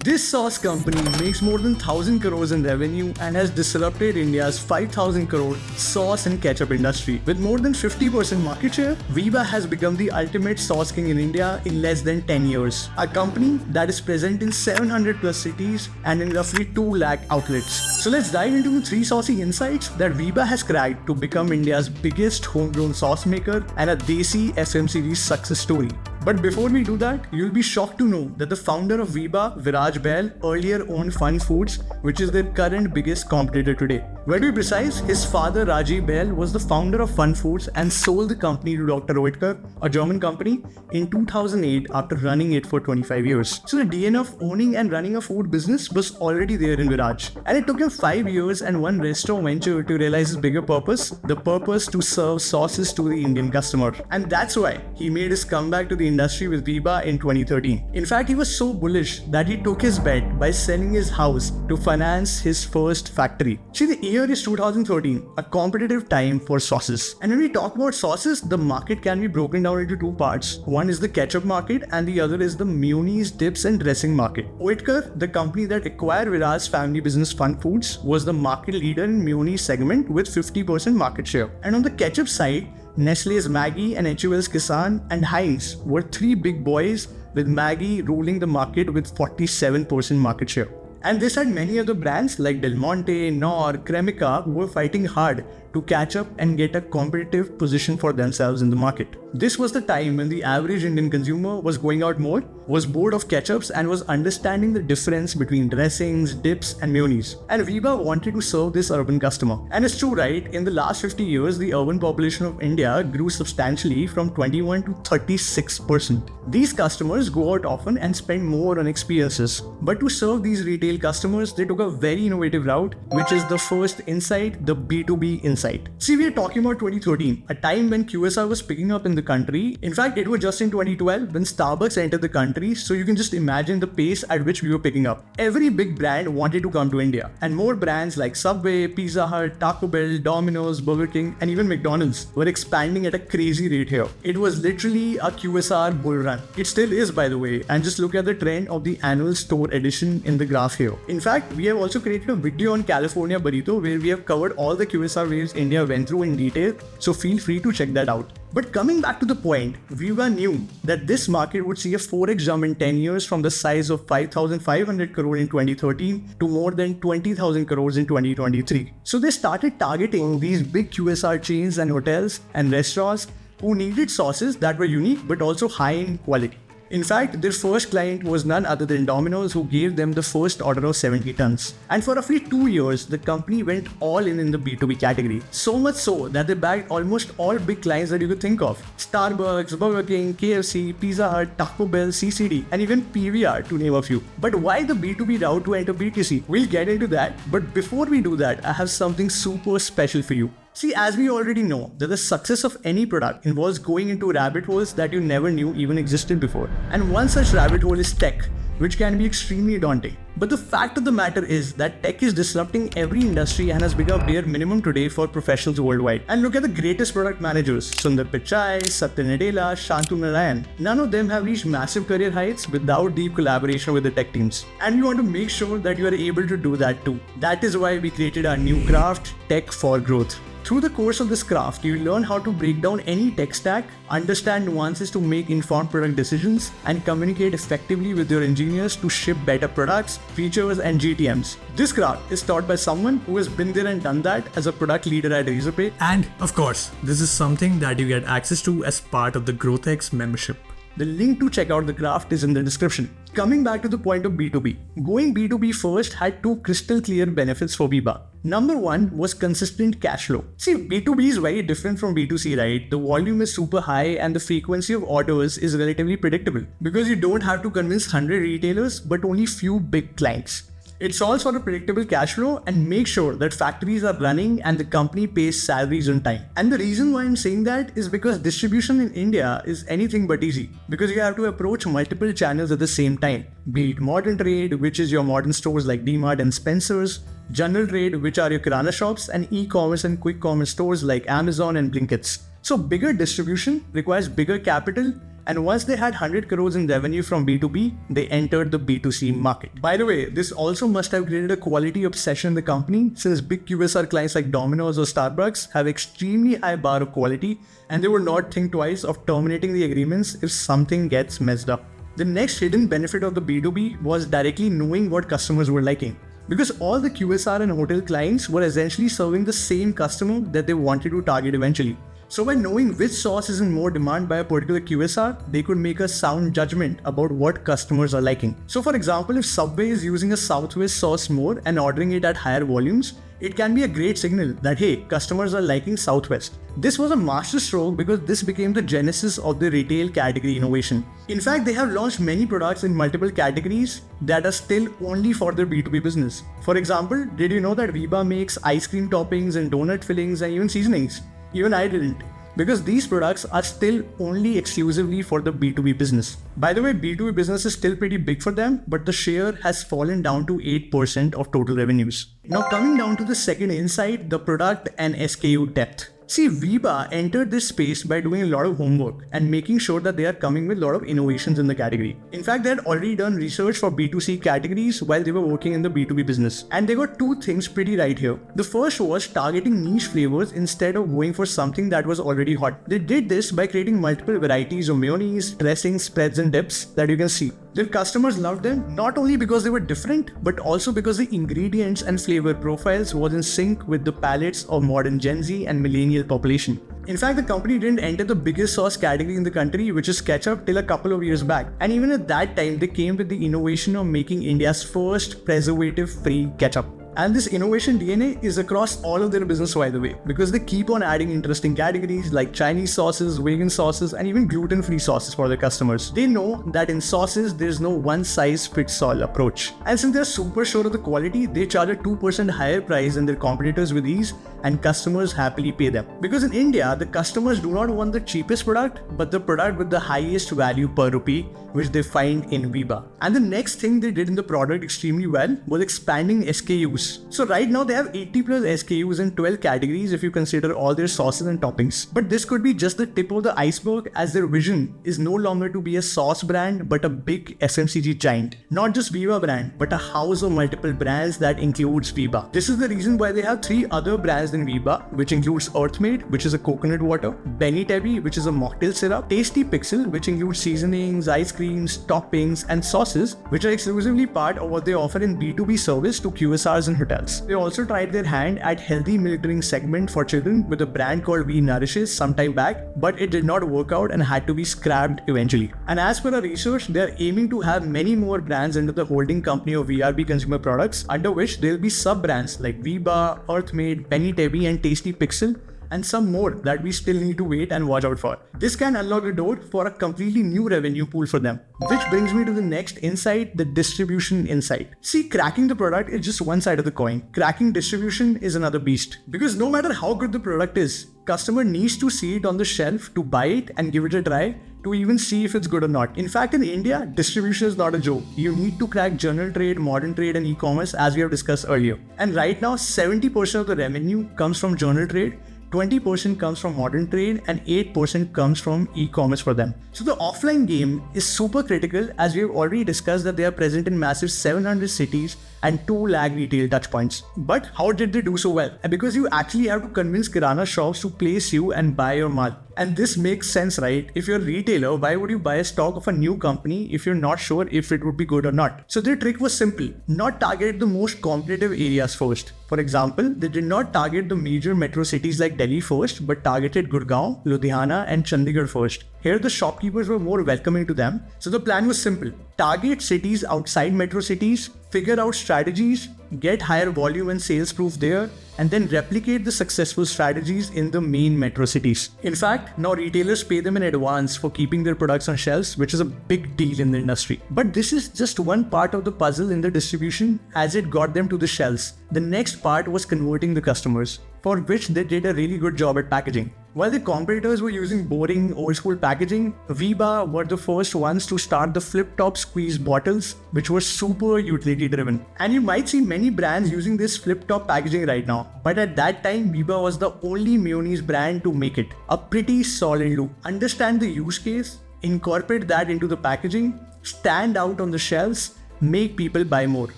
This sauce company makes more than 1000 crores in revenue and has disrupted India's 5000 crore sauce and ketchup industry. With more than 50% market share, Veeba has become the ultimate sauce king in India in less than 10 years. A company that is present in 700 plus cities and in roughly 2 lakh outlets. So let's dive into the 3 saucy insights that Veeba has cracked to become India's biggest homegrown sauce maker and a Desi FMCG success story. But before we do that, you'll be shocked to know that the founder of Veeba, Viraj Bahl, earlier owned Fun Foods, which is their current biggest competitor today. Well, to be precise, his father Rajiv Bahl was the founder of Fun Foods and sold the company to Dr. Oetker, a German company, in 2008 after running it for 25 years. So the DNA of owning and running a food business was already there in Viraj. And it took him 5 years and one restaurant venture to realize his bigger purpose, the purpose to serve sauces to the Indian customer. And that's why he made his comeback to the industry with Veeba in 2013. In fact, he was so bullish that he took his bet by selling his house to finance his first factory. See, the year is 2013, a competitive time for sauces. And when we talk about sauces, the market can be broken down into 2 parts. One is the ketchup market and the other is the mayonnaise, dips and dressing market. Oetker, the company that acquired Viraj's family business Fun Foods, was the market leader in mayonnaise segment with 50% market share. And on the ketchup side, Nestle's Maggi and HUL's Kissan and Heinz were 3 big boys, with Maggi ruling the market with 47% market share. And this had many other brands like Del Monte, Knorr, Cremica who were fighting hard to catch up and get a competitive position for themselves in the market. This was the time when the average Indian consumer was going out more, was bored of ketchups and was understanding the difference between dressings, dips and mayonnaise. And Veeba wanted to serve this urban customer. And it's true, right? In the last 50 years, the urban population of India grew substantially from 21 to 36%. These customers go out often and spend more on experiences. But to serve these retail customers, they took a very innovative route, which is the first insight, the B2B insight. See, we are talking about 2013, a time when QSR was picking up in the country. In fact, it was just in 2012 when Starbucks entered the country, so you can just imagine the pace at which we were picking up. Every big brand wanted to come to India, and more brands like Subway, Pizza Hut, Taco Bell, Domino's, Burger King, and even McDonald's were expanding at a crazy rate here. It was literally a QSR bull run. It still is, by the way, and just look at the trend of the annual store edition in the graph here. In fact, we have also created a video on California Burrito where we have covered all the QSR waves India went through in detail, so feel free to check that out. But coming back to the point, Veeba knew that this market would see a 4x jump in 10 years from the size of 5,500 crore in 2013 to more than 20,000 crores in 2023. So they started targeting these big QSR chains and hotels and restaurants who needed sauces that were unique but also high in quality. In fact, their first client was none other than Domino's, who gave them the first order of 70 tons. And for roughly 2 years, the company went all in the B2B category. So much so that they bagged almost all big clients that you could think of. Starbucks, Burger King, KFC, Pizza Hut, Taco Bell, CCD, and even PVR to name a few. But why the B2B route to enter B2C? We'll get into that. But before we do that, I have something super special for you. See, as we already know, that the success of any product involves going into rabbit holes that you never knew even existed before. And one such rabbit hole is tech, which can be extremely daunting. But the fact of the matter is that tech is disrupting every industry and has become bare minimum today for professionals worldwide. And look at the greatest product managers, Sundar Pichai, Satya Nadella, Shantanu Narayan. None of them have reached massive career heights without deep collaboration with the tech teams. And we want to make sure that you are able to do that too. That is why we created our new craft, Tech for Growth. Through the course of this craft, you will learn how to break down any tech stack, understand nuances to make informed product decisions, and communicate effectively with your engineers to ship better products, features, and GTMs. This craft is taught by someone who has been there and done that as a product leader at Razorpay. And of course, this is something that you get access to as part of the GrowthX membership. The link to check out the craft is in the description. Coming back to the point of B2B. Going B2B first had 2 crystal clear benefits for Veeba. Number 1 was consistent cash flow. See, B2B is very different from B2C, right? The volume is super high and the frequency of orders is relatively predictable because you don't have to convince 100 retailers but only few big clients. It solves for a predictable cash flow and makes sure that factories are running and the company pays salaries on time. And the reason why I'm saying that is because distribution in India is anything but easy, because you have to approach multiple channels at the same time. Be it modern trade, which is your modern stores like DMart and Spencer's, general trade, which are your kirana shops, and e-commerce and quick commerce stores like Amazon and Blinkits. So bigger distribution requires bigger capital And once they had 100 crores in revenue from B2B, they entered the B2C market. By the way, this also must have created a quality obsession in the company, since big QSR clients like Domino's or Starbucks have extremely high bar of quality, and they would not think twice of terminating the agreements if something gets messed up. The next hidden benefit of the B2B was directly knowing what customers were liking. Because all the QSR and hotel clients were essentially serving the same customer that they wanted to target eventually. So by knowing which sauce is in more demand by a particular QSR, they could make a sound judgment about what customers are liking. So for example, if Subway is using a Southwest sauce more and ordering it at higher volumes, it can be a great signal that hey, customers are liking Southwest. This was a masterstroke because this became the genesis of the retail category innovation. In fact, they have launched many products in multiple categories that are still only for their B2B business. For example, did you know that Veeba makes ice cream toppings and donut fillings and even seasonings? Even I didn't, because these products are still only exclusively for the B2B business. By the way, B2B business is still pretty big for them, but the share has fallen down to 8% of total revenues. Now coming down to the second insight, the product and SKU depth. See, Veeba entered this space by doing a lot of homework and making sure that they are coming with a lot of innovations in the category. In fact, they had already done research for B2C categories while they were working in the B2B business. And they got two things pretty right here. The first was targeting niche flavors instead of going for something that was already hot. They did this by creating multiple varieties of mayonnaise, dressings, spreads and dips that you can see. Their customers loved them not only because they were different, but also because the ingredients and flavor profiles was in sync with the palates of modern Gen Z and millennial population. In fact, the company didn't enter the biggest sauce category in the country, which is ketchup, till a couple of years back. And even at that time, they came with the innovation of making India's first preservative-free ketchup. And this innovation DNA is across all of their business, by the way, because they keep on adding interesting categories like Chinese sauces, vegan sauces, and even gluten-free sauces for their customers. They know that in sauces, there's no one-size-fits-all approach. And since they're super sure of the quality, they charge a 2% higher price than their competitors with ease, and customers happily pay them. Because in India, the customers do not want the cheapest product, but the product with the highest value per rupee, which they find in Veeba. And the next thing they did in the product extremely well was expanding SKUs. So right now they have 80 plus SKUs in 12 categories if you consider all their sauces and toppings. But this could be just the tip of the iceberg, as their vision is no longer to be a sauce brand but a big FMCG giant. Not just Veeba brand, but a house of multiple brands that includes Veeba. This is the reason why they have 3 other brands in Veeba, which includes Earthmade, which is a coconut water, Benny Tebby, which is a mocktail syrup, Tasty Pixel, which includes seasonings, ice creams, toppings and sauces, which are exclusively part of what they offer in B2B service to QSRs and hotels. They also tried their hand at healthy milk drink segment for children with a brand called V Nourishes some time back, but it did not work out and had to be scrapped eventually. And as per our research, they are aiming to have many more brands under the holding company of VRB Consumer Products, under which there will be sub-brands like Veeba, Earthmade, Benny Tebby and Tasty Pixel, and some more that we still need to wait and watch out for. This can unlock the door for a completely new revenue pool for them. Which brings me to the next insight, the distribution insight. See, cracking the product is just one side of the coin. Cracking distribution is another beast. Because no matter how good the product is, customer needs to see it on the shelf to buy it and give it a try, to even see if it's good or not. In fact, in India, distribution is not a joke. You need to crack general trade, modern trade and e-commerce, as we have discussed earlier. And right now, 70% of the revenue comes from general trade, 20% comes from modern trade and 8% comes from e-commerce for them. So the offline game is super critical, as we have already discussed that they are present in massive 700 cities and 2 lakh retail touchpoints. But how did they do so well? Because you actually have to convince Kirana shops to place you and buy your mal. And this makes sense, right? If you're a retailer, why would you buy a stock of a new company if you're not sure if it would be good or not? So their trick was simple: not target the most competitive areas first. For example, they did not target the major metro cities like Delhi first, but targeted Gurgaon, Ludhiana and Chandigarh first. Here the shopkeepers were more welcoming to them. So the plan was simple: target cities outside metro cities, figure out strategies, get higher volume and sales proof there, and then replicate the successful strategies in the main metro cities. In fact, now retailers pay them in advance for keeping their products on shelves, which is a big deal in the industry. But this is just one part of the puzzle in the distribution, as it got them to the shelves. The next part was converting the customers, for which they did a really good job at packaging. While the competitors were using boring, old-school packaging, Veeba were the first ones to start the flip-top squeeze bottles, which were super utility-driven. And you might see many brands using this flip-top packaging right now, but at that time, Veeba was the only mayonnaise brand to make it. A pretty solid look. Understand the use case? incorporate that into the packaging, stand out on the shelves, make people buy more.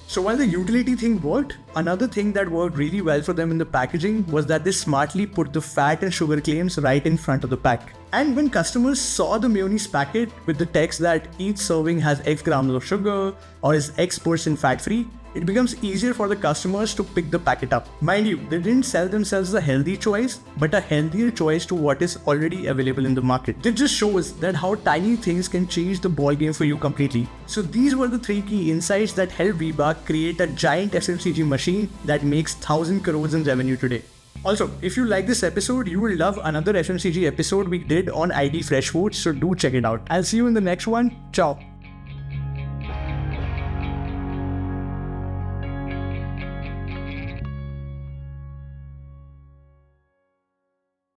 So while the utility thing worked, another thing that worked really well for them in the packaging was that they smartly put the fat and sugar claims right in front of the pack. And when customers saw the mayonnaise packet with the text that each serving has X grams of sugar or is X% fat-free, it becomes easier for the customers to pick the packet up. Mind you, they didn't sell themselves a healthy choice, but a healthier choice to what is already available in the market. This just shows that how tiny things can change the ballgame for you completely. So these were the 3 key insights that helped Veeba create a giant FMCG machine that makes 1,000 crores in revenue today. Also, if you like this episode, you will love another FMCG episode we did on ID Fresh Foods, so do check it out. I'll see you in the next one. Ciao.